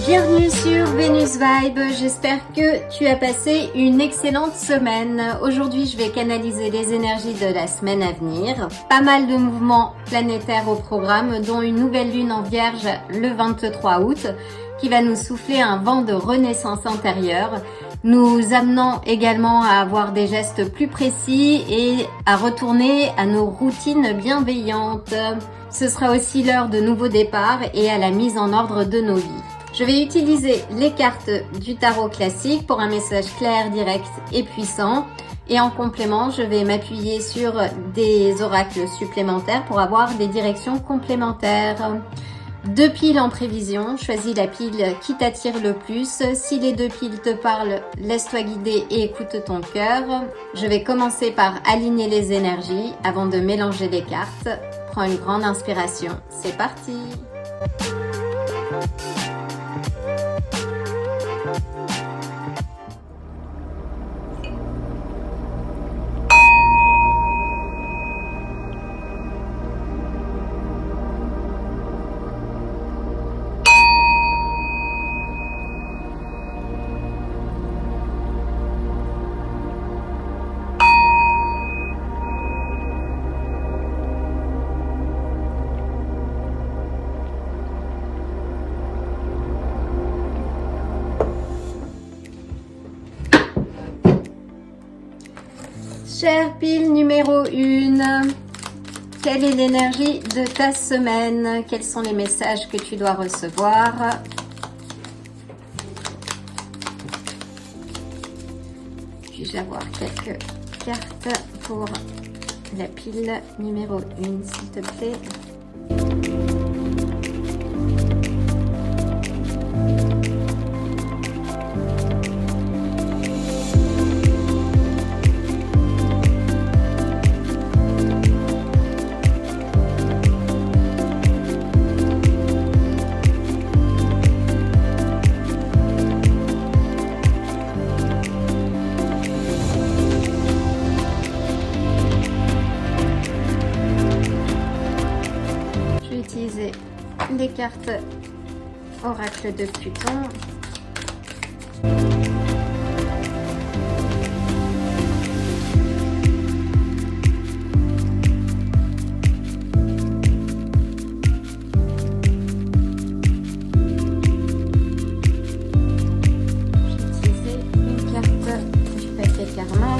Bienvenue sur Venus Vibe, j'espère que tu as passé une excellente semaine. Aujourd'hui, je vais canaliser les énergies de la semaine à venir. Pas mal de mouvements planétaires au programme, dont une nouvelle lune en Vierge le 23 août, qui va nous souffler un vent de renaissance intérieure, nous amenant également à avoir des gestes plus précis et à retourner à nos routines bienveillantes. Ce sera aussi l'heure de nouveaux départs et à la mise en ordre de nos vies. Je vais utiliser les cartes du tarot classique pour un message clair, direct et puissant. Et en complément, je vais m'appuyer sur des oracles supplémentaires pour avoir des directions complémentaires. 2 piles en prévision, choisis la pile qui t'attire le plus. Si les 2 piles te parlent, laisse-toi guider et écoute ton cœur. Je vais commencer par aligner les énergies avant de mélanger les cartes. Prends une grande inspiration, c'est parti! Chère pile numéro 1, quelle est l'énergie de ta semaine? Quels sont les messages que tu dois recevoir? Puis-je avoir quelques cartes pour la pile numéro 1, s'il te plaît? Les cartes oracle de Pluton. J'ai utilisé une carte du paquet Karma.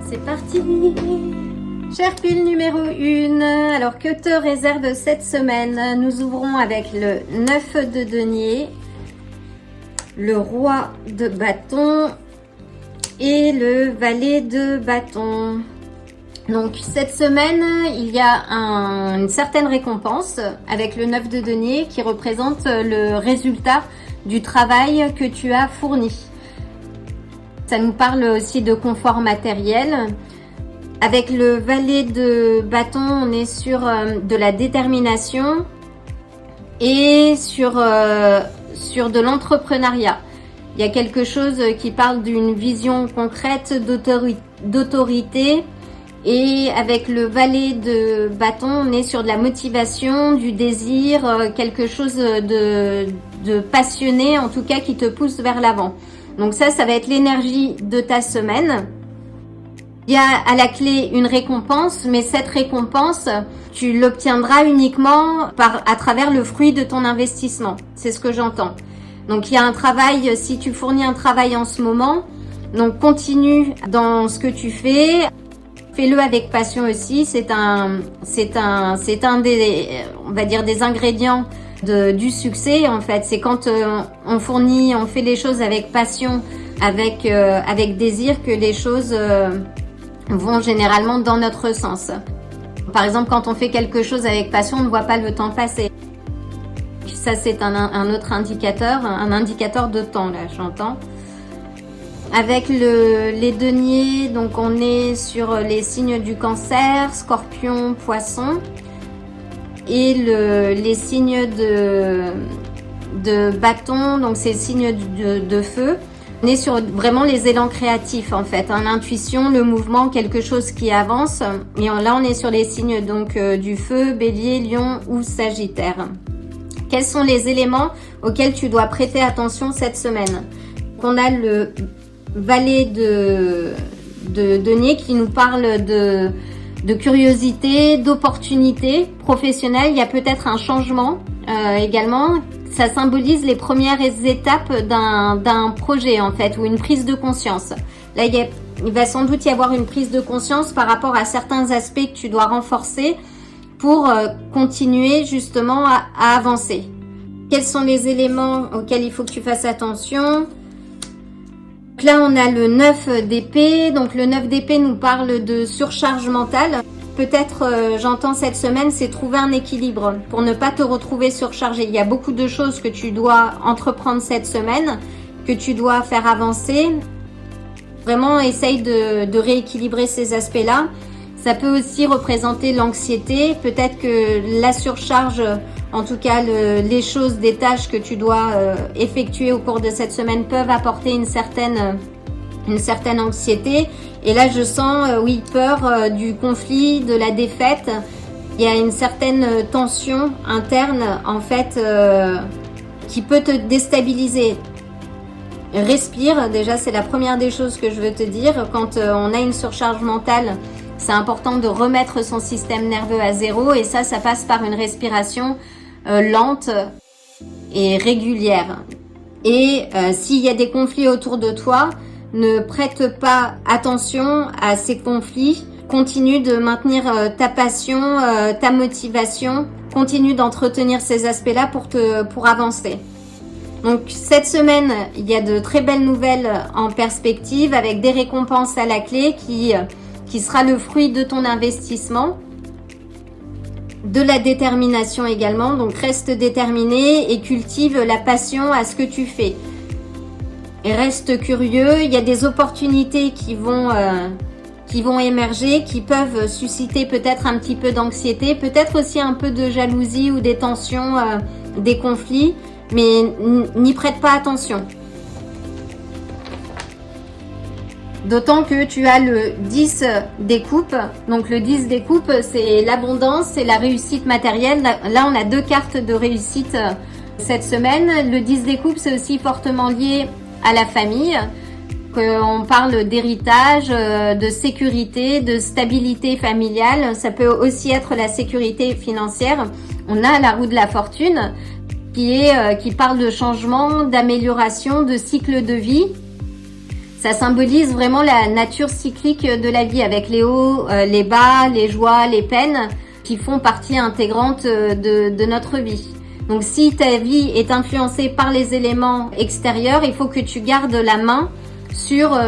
C'est parti! Chère pile numéro 1, alors que te réserve cette semaine? Nous ouvrons avec le 9 de denier, le roi de bâton et le valet de bâton. Donc cette semaine, il y a une certaine récompense avec le 9 de denier qui représente le résultat du travail que tu as fourni. Ça nous parle aussi de confort matériel. Avec le valet de bâton, on est sur de la détermination et sur de l'entrepreneuriat. Il y a quelque chose qui parle d'une vision concrète d'autorité. Et avec le valet de bâton, on est sur de la motivation, du désir, quelque chose de passionné, en tout cas qui te pousse vers l'avant. Donc ça va être l'énergie de ta semaine. Il y a à la clé une récompense, mais cette récompense, tu l'obtiendras uniquement à travers le fruit de ton investissement. C'est ce que j'entends. Donc il y a un travail, si tu fournis un travail en ce moment, donc continue dans ce que tu fais. Fais-le avec passion aussi. C'est un des, on va dire, des ingrédients du succès en fait. C'est quand on fait les choses avec passion, avec désir, que les choses vont généralement dans notre sens. Par exemple, quand on fait quelque chose avec passion, on ne voit pas le temps passer. Ça, c'est un autre indicateur, un indicateur de temps, là, j'entends. Avec les deniers, donc on est sur les signes du Cancer, Scorpion, Poisson. Et les signes de bâton, donc c'est le signe de feu. On est sur vraiment les élans créatifs en fait, hein, l'intuition, le mouvement, quelque chose qui avance. Et là on est sur les signes donc du feu, Bélier, Lion ou Sagittaire. Quels sont les éléments auxquels tu dois prêter attention cette semaine? On a le valet de denier qui nous parle de curiosité, d'opportunité professionnelle. Il y a peut-être un changement également. Ça symbolise les premières étapes d'un projet en fait, ou une prise de conscience. Là, il va sans doute y avoir une prise de conscience par rapport à certains aspects que tu dois renforcer pour continuer justement à avancer. Quels sont les éléments auxquels il faut que tu fasses attention? Donc là, on a le 9 d'épée. Donc le 9 d'épée nous parle de surcharge mentale. Peut-être, j'entends cette semaine, c'est trouver un équilibre pour ne pas te retrouver surchargé. Il y a beaucoup de choses que tu dois entreprendre cette semaine, que tu dois faire avancer. Vraiment, essaye de rééquilibrer ces aspects-là. Ça peut aussi représenter l'anxiété. Peut-être que la surcharge, en tout cas les choses, des tâches que tu dois effectuer au cours de cette semaine peuvent apporter une certaine anxiété. Et là, je sens, oui, peur du conflit, de la défaite. Il y a une certaine tension interne, en fait, qui peut te déstabiliser. Respire, déjà, c'est la première des choses que je veux te dire. Quand on a une surcharge mentale, c'est important de remettre son système nerveux à zéro. Et ça passe par une respiration lente et régulière. Et s'il y a des conflits autour de toi, ne prête pas attention à ces conflits. Continue de maintenir ta passion, ta motivation. Continue d'entretenir ces aspects-là pour avancer. Donc cette semaine, il y a de très belles nouvelles en perspective avec des récompenses à la clé qui sera le fruit de ton investissement. De la détermination également. Donc reste déterminé et cultive la passion à ce que tu fais. Et reste curieux, il y a des opportunités qui vont émerger, qui peuvent susciter peut-être un petit peu d'anxiété, peut-être aussi un peu de jalousie ou des tensions, des conflits, mais n'y prête pas attention. D'autant que tu as le 10 des coupes. Donc le 10 des coupes, c'est l'abondance, c'est la réussite matérielle. Là, on a 2 cartes de réussite cette semaine. Le 10 des coupes, c'est aussi fortement lié à la famille, qu'on parle d'héritage, de sécurité, de stabilité familiale. Ça peut aussi être la sécurité financière. On a la roue de la fortune qui parle de changement, d'amélioration, de cycle de vie. Ça symbolise vraiment la nature cyclique de la vie avec les hauts, les bas, les joies, les peines qui font partie intégrante de notre vie. Donc si ta vie est influencée par les éléments extérieurs, il faut que tu gardes la main sur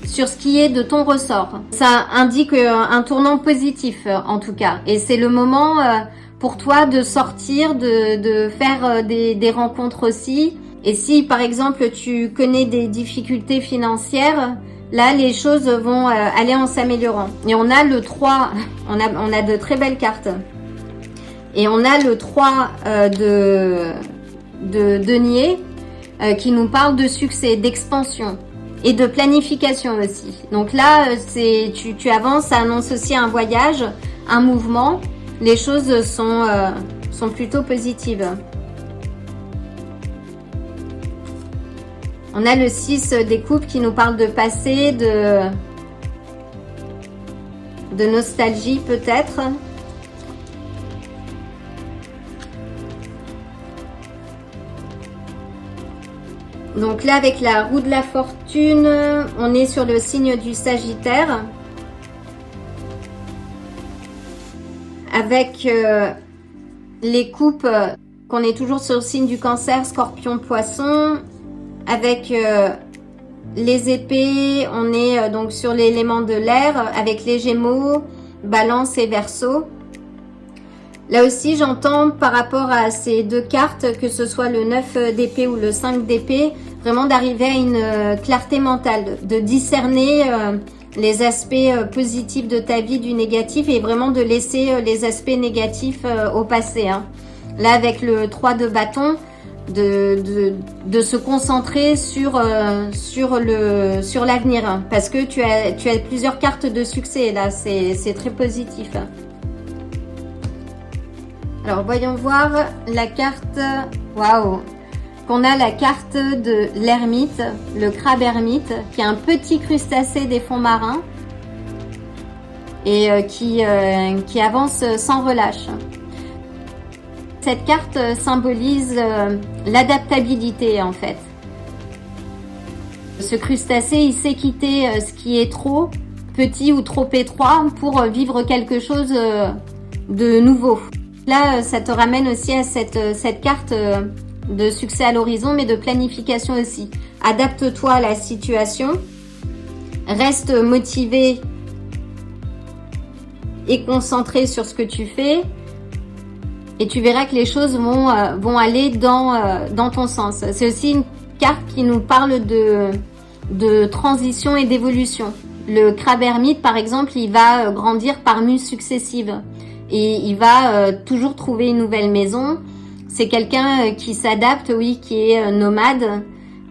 ce qui est de ton ressort. Ça indique un tournant positif en tout cas. Et c'est le moment pour toi de sortir, de faire des rencontres aussi. Et si par exemple tu connais des difficultés financières, là les choses vont aller en s'améliorant. Et on a le 3, on a de très belles cartes. Et on a le 3 de denier qui nous parle de succès, d'expansion et de planification aussi. Donc là, tu avances, ça annonce aussi un voyage, un mouvement. Les choses sont plutôt positives. On a le 6 des coupes qui nous parle de passé, de nostalgie peut-être. Donc là, avec la roue de la fortune, on est sur le signe du Sagittaire. Avec les coupes, qu'on est toujours sur le signe du Cancer, Scorpion, Poisson. Avec les épées, on est donc sur l'élément de l'air, avec les Gémeaux, Balance et Verseau. Là aussi, j'entends par rapport à ces 2 cartes, que ce soit le 9 d'épée ou le 5 d'épée, vraiment d'arriver à une clarté mentale, de discerner les aspects positifs de ta vie du négatif et vraiment de laisser les aspects négatifs au passé. Hein. Là, avec le 3 de bâton, de se concentrer sur l'avenir, hein, parce que tu as plusieurs cartes de succès là, c'est très positif. Alors voyons voir la carte. Waouh, qu'on a la carte de l'ermite, le crabe ermite, qui est un petit crustacé des fonds marins et qui avance sans relâche. Cette carte symbolise l'adaptabilité en fait. Ce crustacé, il sait quitter ce qui est trop petit ou trop étroit pour vivre quelque chose de nouveau. Là, ça te ramène aussi à cette carte de succès à l'horizon, mais de planification aussi. Adapte-toi à la situation, reste motivé et concentré sur ce que tu fais. Et tu verras que les choses vont aller dans ton sens. C'est aussi une carte qui nous parle de transition et d'évolution. Le crabe ermite, par exemple, il va grandir par mues successives. Et il va toujours trouver une nouvelle maison. C'est quelqu'un qui s'adapte, oui, qui est nomade.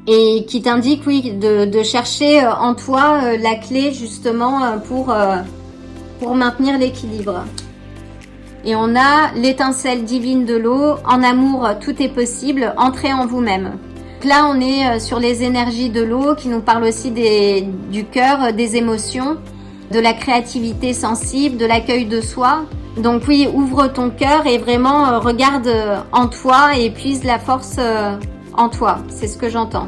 Et qui t'indique, oui, de chercher en toi la clé, justement, pour maintenir l'équilibre. Et on a l'étincelle divine de l'eau. En amour, tout est possible. Entrez en vous-même. Là, on est sur les énergies de l'eau qui nous parlent aussi du cœur, des émotions, de la créativité sensible, de l'accueil de soi. Donc oui, ouvre ton cœur et vraiment regarde en toi et puise la force en toi. C'est ce que j'entends.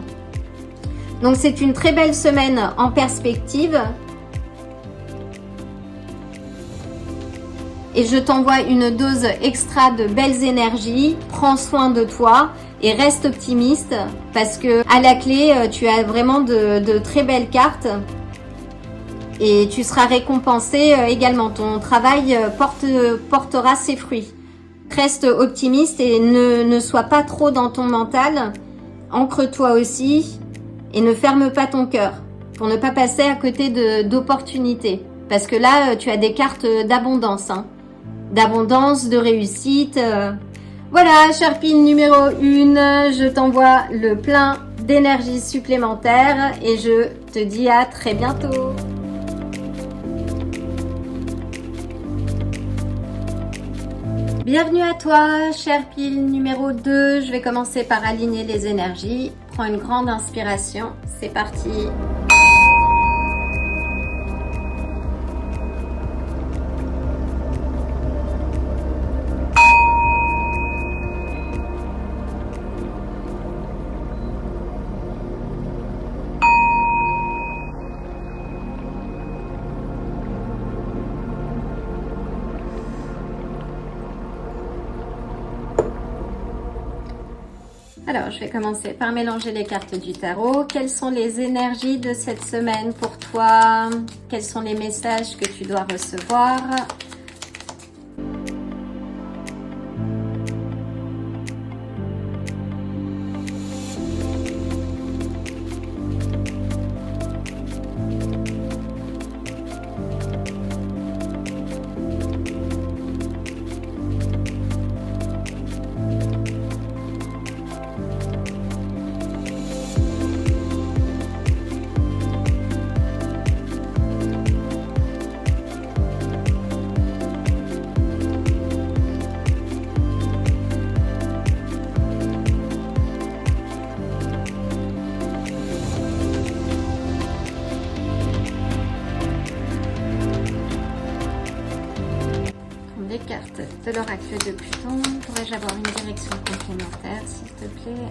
Donc c'est une très belle semaine en perspective. Et je t'envoie une dose extra de belles énergies. Prends soin de toi et reste optimiste parce que à la clé, tu as vraiment de très belles cartes et tu seras récompensé également. Ton travail portera ses fruits. Reste optimiste et ne sois pas trop dans ton mental. Ancre-toi aussi et ne ferme pas ton cœur pour ne pas passer à côté d'opportunités. Parce que là, tu as des cartes d'abondance. Hein. D'abondance, de réussite. Voilà, Sharpie numéro 1, je t'envoie le plein d'énergie supplémentaire et je te dis à très bientôt. Bienvenue à toi, Sharpie numéro 2. Je vais commencer par aligner les énergies. Prends une grande inspiration, c'est parti. Alors, je vais commencer par mélanger les cartes du tarot. Quelles sont les énergies de cette semaine pour toi? Quels sont les messages que tu dois recevoir? Les cartes de l'oracle de Pluton. Pourrais-je avoir une direction complémentaire, s'il te plaît?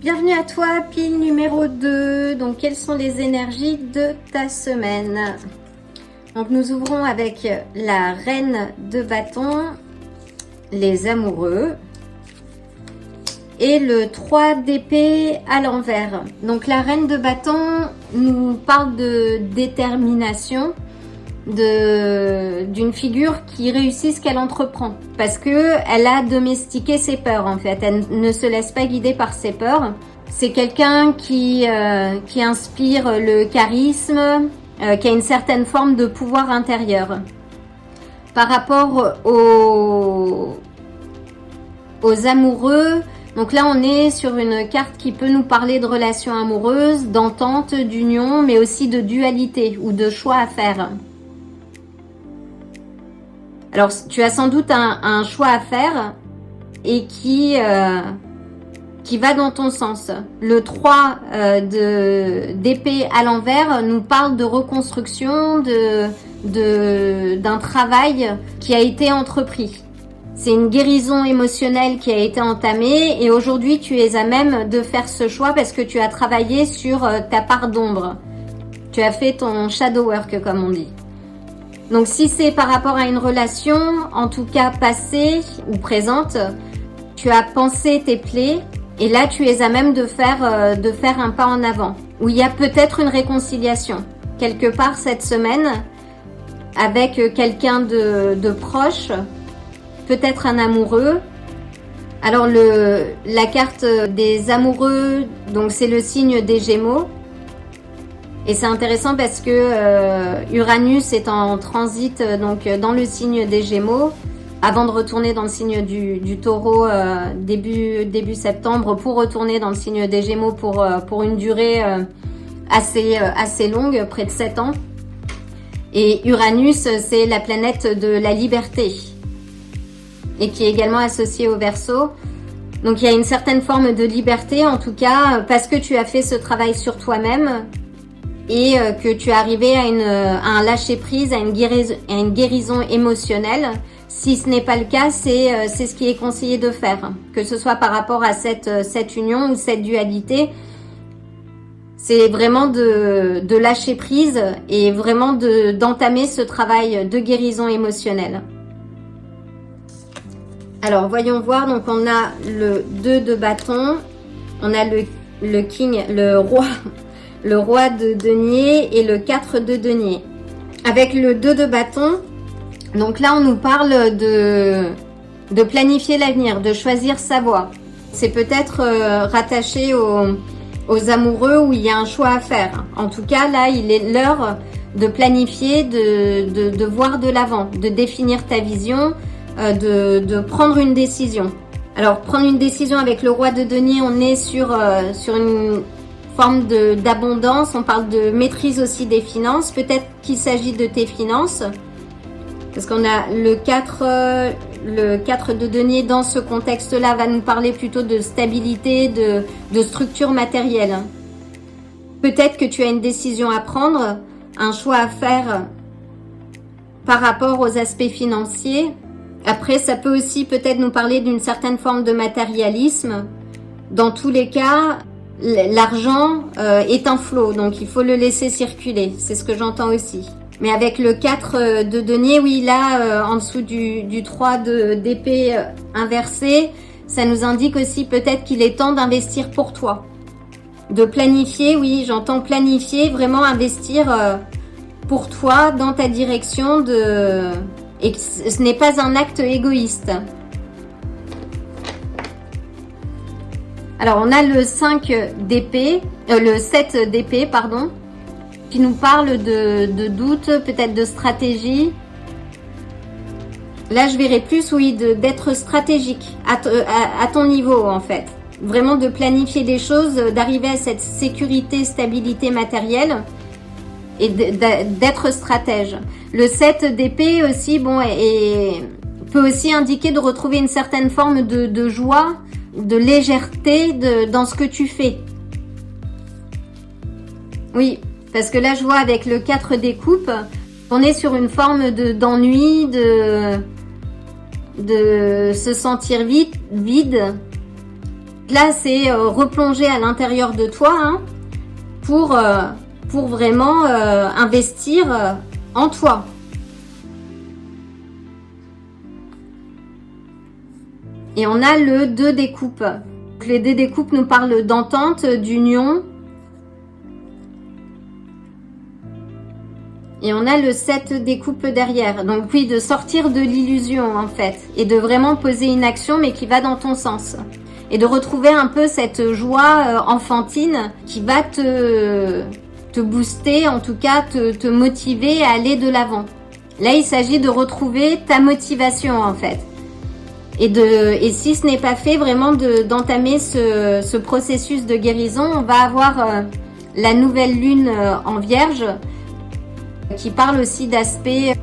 Bienvenue à toi, pile numéro 2. Donc, quelles sont les énergies de ta semaine? Donc, nous ouvrons avec la reine de bâton, les amoureux, et le 3 d'épée à l'envers. Donc, la reine de bâton nous parle de détermination, d'une figure qui réussit ce qu'elle entreprend, parce que elle a domestiqué ses peurs. En fait, elle ne se laisse pas guider par ses peurs. C'est quelqu'un qui inspire le charisme, qui a une certaine forme de pouvoir intérieur. Par rapport aux amoureux, donc là on est sur une carte qui peut nous parler de relations amoureuses, d'entente, d'union, mais aussi de dualité ou de choix à faire. Alors, tu as sans doute un choix à faire et qui va dans ton sens. Le 3 d'épée à l'envers nous parle de reconstruction, d'un travail qui a été entrepris. C'est une guérison émotionnelle qui a été entamée et aujourd'hui, tu es à même de faire ce choix parce que tu as travaillé sur ta part d'ombre. Tu as fait ton shadow work, comme on dit. Donc si c'est par rapport à une relation, en tout cas passée ou présente, tu as pensé tes plaies et là tu es à même de faire un pas en avant. Où il y a peut-être une réconciliation quelque part cette semaine avec quelqu'un de proche, peut-être un amoureux. Alors la carte des amoureux, donc c'est le signe des Gémeaux. Et c'est intéressant parce que Uranus est en transit donc dans le signe des Gémeaux avant de retourner dans le signe du Taureau début septembre pour retourner dans le signe des Gémeaux pour une durée assez longue, près de 7 ans. Et Uranus, c'est la planète de la liberté et qui est également associée au Verseau. Donc il y a une certaine forme de liberté en tout cas parce que tu as fait ce travail sur toi-même. Et que tu es arrivé à un lâcher-prise, à une guérison émotionnelle. Si ce n'est pas le cas, c'est ce qui est conseillé de faire. Que ce soit par rapport à cette union ou cette dualité, c'est vraiment de lâcher prise et vraiment d'entamer ce travail de guérison émotionnelle. Alors, voyons voir. Donc, on a le 2 de bâton, on a le king, le roi... Le roi de denier et le 4 de denier. Avec le 2 de bâton, donc là on nous parle de planifier l'avenir, de choisir sa voie. C'est peut-être rattaché aux amoureux où il y a un choix à faire. En tout cas là il est l'heure de planifier, de voir de l'avant, de définir ta vision, de prendre une décision. Alors prendre une décision avec le roi de denier, on est sur une forme d'abondance, on parle de maîtrise aussi des finances, peut-être qu'il s'agit de tes finances, parce qu'on a le 4 de denier dans ce contexte-là va nous parler plutôt de stabilité, de structure matérielle. Peut-être que tu as une décision à prendre, un choix à faire par rapport aux aspects financiers. Après, ça peut aussi peut-être nous parler d'une certaine forme de matérialisme. Dans tous les cas, l'argent est un flot, donc il faut le laisser circuler. C'est ce que j'entends aussi. Mais avec le 4 de denier, oui, là, en dessous du 3 d'épée inversé, ça nous indique aussi peut-être qu'il est temps d'investir pour toi. De planifier, oui, j'entends planifier, vraiment investir pour toi, dans ta direction, et que ce n'est pas un acte égoïste. Alors, on a le 5 d'épée, le 7 d'épée, pardon, qui nous parle de doute, peut-être de stratégie. Là, je verrais plus, oui, d'être stratégique à ton niveau, en fait. Vraiment de planifier les choses, d'arriver à cette sécurité, stabilité matérielle et d'être stratège. Le 7 d'épée aussi, bon, peut aussi indiquer de retrouver une certaine forme de joie, de légèreté dans ce que tu fais. Oui, parce que là je vois avec le 4 des coupes, on est sur une forme d'ennui, de se sentir vide, Là, c'est replonger à l'intérieur de toi hein, pour vraiment investir en toi. Et on a le 2 des coupes. Les 2 des coupes nous parlent d'entente, d'union. Et on a le 7 des coupes derrière. Donc oui, de sortir de l'illusion en fait. Et de vraiment poser une action mais qui va dans ton sens. Et de retrouver un peu cette joie enfantine qui va te booster, en tout cas te motiver à aller de l'avant. Là, il s'agit de retrouver ta motivation en fait. Et si ce n'est pas fait, vraiment d'entamer ce processus de guérison. On va avoir la nouvelle lune en Vierge qui parle aussi d'aspect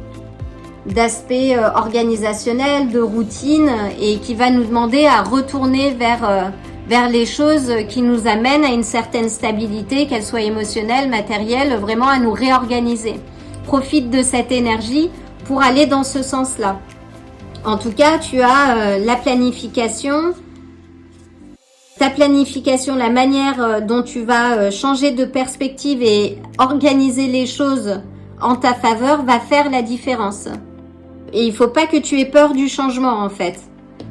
organisationnel, de routine et qui va nous demander à retourner vers les choses qui nous amènent à une certaine stabilité, qu'elle soit émotionnelle, matérielle, vraiment à nous réorganiser. Profite de cette énergie pour aller dans ce sens-là. En tout cas, tu as la planification. Ta planification, la manière dont tu vas changer de perspective et organiser les choses en ta faveur va faire la différence. Et il faut pas que tu aies peur du changement en fait.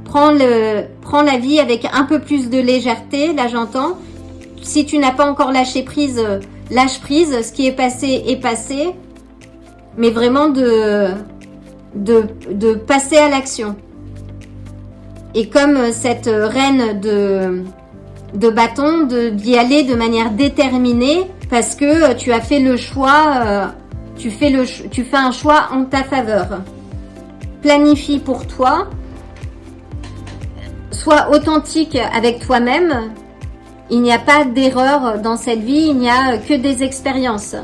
Prends la vie avec un peu plus de légèreté, là j'entends. Si tu n'as pas encore lâché prise, lâche prise. Ce qui est passé. Mais vraiment de passer à l'action. Et comme cette reine de bâton, d'y aller de manière déterminée parce que tu as fait le choix, tu fais un choix en ta faveur. Planifie pour toi, sois authentique avec toi-même. Il n'y a pas d'erreur dans cette vie, il n'y a que des expériences.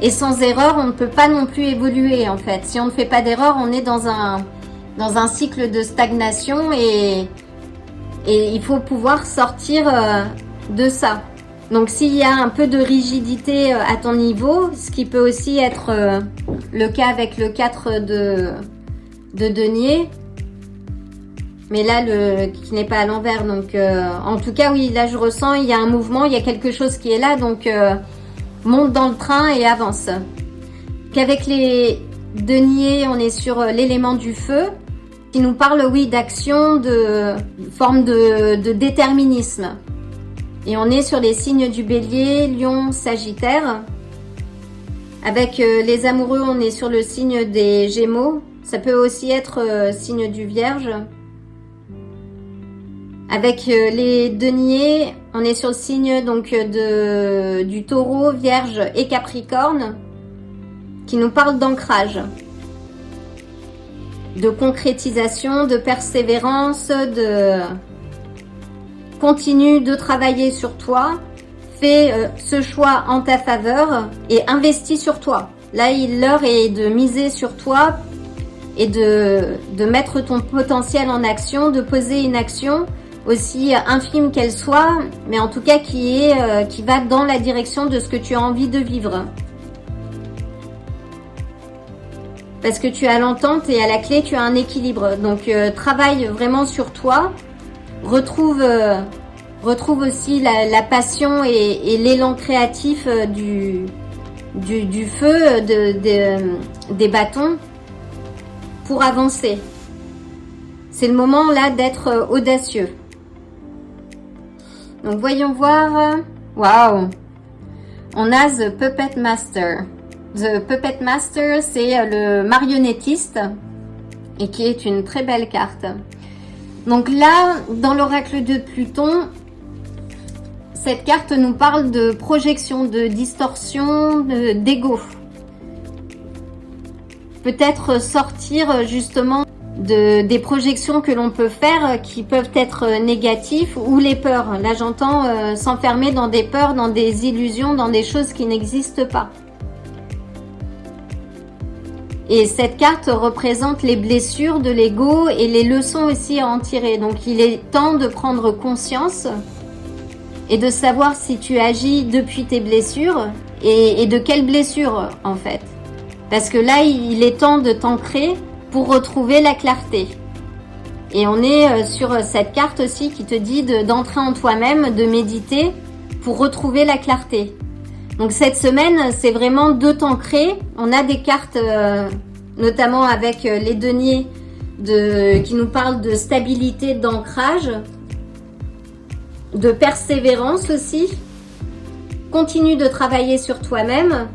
Et sans erreur, on ne peut pas non plus évoluer en fait. Si on ne fait pas d'erreur, on est dans un cycle de stagnation et il faut pouvoir sortir de ça. Donc s'il y a un peu de rigidité à ton niveau, ce qui peut aussi être le cas avec le 4 de denier, mais là qui n'est pas à l'envers. Donc en tout cas oui, là je ressens il y a un mouvement, il y a quelque chose qui est là, donc monte dans le train et avance. Qu'avec les deniers, on est sur l'élément du feu qui nous parle oui d'action, de forme de déterminisme. Et on est sur les signes du Bélier, Lion, Sagittaire. Avec les amoureux, on est sur le signe des Gémeaux. Ça peut aussi être signe du Vierge. Avec les deniers, on est sur le signe donc du Taureau, Vierge et Capricorne, qui nous parle d'ancrage, de concrétisation, de persévérance, continue de travailler sur toi, fais ce choix en ta faveur et investis sur toi. Là, l'heure est de miser sur toi et de mettre ton potentiel en action, de poser une action aussi infime qu'elle soit, mais en tout cas qui va dans la direction de ce que tu as envie de vivre. Parce que tu as l'entente et à la clé, tu as un équilibre. Donc, travaille vraiment sur toi. Retrouve aussi la passion et l'élan créatif du feu, des bâtons pour avancer. C'est le moment là d'être audacieux. Donc voyons voir. Waouh! On a The Puppet Master. The Puppet Master, c'est le marionnettiste et qui est une très belle carte. Donc là, dans l'oracle de Pluton, cette carte nous parle de projection, de distorsion, d'ego. Peut-être sortir justement des projections que l'on peut faire qui peuvent être négatives ou les peurs. Là, j'entends s'enfermer dans des peurs, dans des illusions, dans des choses qui n'existent pas. Et cette carte représente les blessures de l'ego et les leçons aussi à en tirer. Donc, il est temps de prendre conscience et de savoir si tu agis depuis tes blessures et de quelles blessures en fait. Parce que là, il est temps de t'ancrer pour retrouver la clarté. Et on est sur cette carte aussi qui te dit d'entrer en toi-même, de méditer pour retrouver la clarté. Donc cette semaine, c'est vraiment de t'ancrer. On a des cartes, notamment avec les deniers, qui nous parlent de stabilité, d'ancrage, de persévérance aussi. Continue de travailler sur toi-même.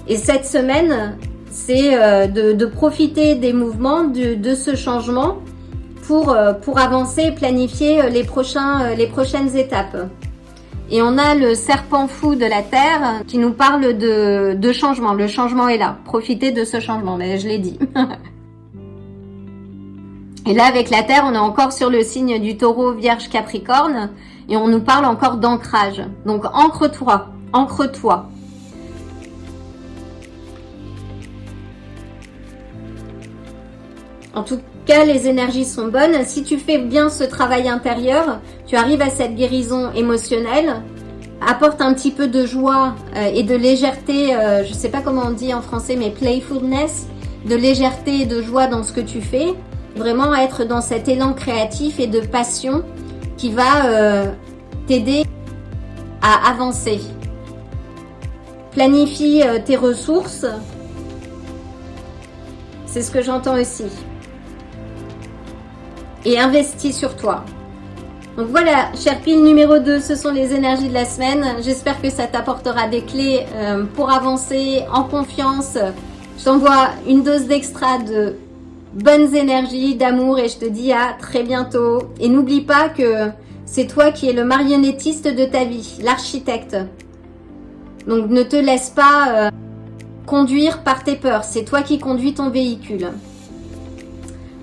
Et cette semaine, c'est de profiter des mouvements, de ce changement pour avancer et planifier les prochaines étapes. Et on a le serpent fou de la Terre qui nous parle de changement. Le changement est là. Profitez de ce changement, mais je l'ai dit. Et là, avec la Terre, on est encore sur le signe du Taureau, Vierge, Capricorne. Et on nous parle encore d'ancrage. Donc, ancre-toi. Ancre-toi. En tout cas, les énergies sont bonnes. Si tu fais bien ce travail intérieur, tu arrives à cette guérison émotionnelle. Apporte un petit peu de joie et de légèreté, je ne sais pas comment on dit en français, mais playfulness, de légèreté et de joie dans ce que tu fais. Vraiment être dans cet élan créatif et de passion qui va t'aider à avancer. Planifie tes ressources. C'est ce que j'entends aussi. Et investis sur toi. Donc voilà, chère pile numéro 2, ce sont les énergies de la semaine. J'espère que ça t'apportera des clés pour avancer en confiance. Je t'envoie une dose d'extra de bonnes énergies, d'amour et je te dis à très bientôt. Et n'oublie pas que c'est toi qui es le marionnettiste de ta vie, l'architecte. Donc ne te laisse pas conduire par tes peurs, c'est toi qui conduis ton véhicule.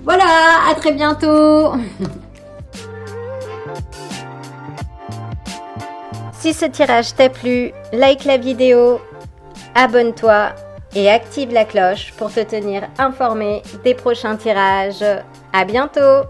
Voilà, à très bientôt. Si ce tirage t'a plu, like la vidéo, abonne-toi et active la cloche pour te tenir informé des prochains tirages. À bientôt.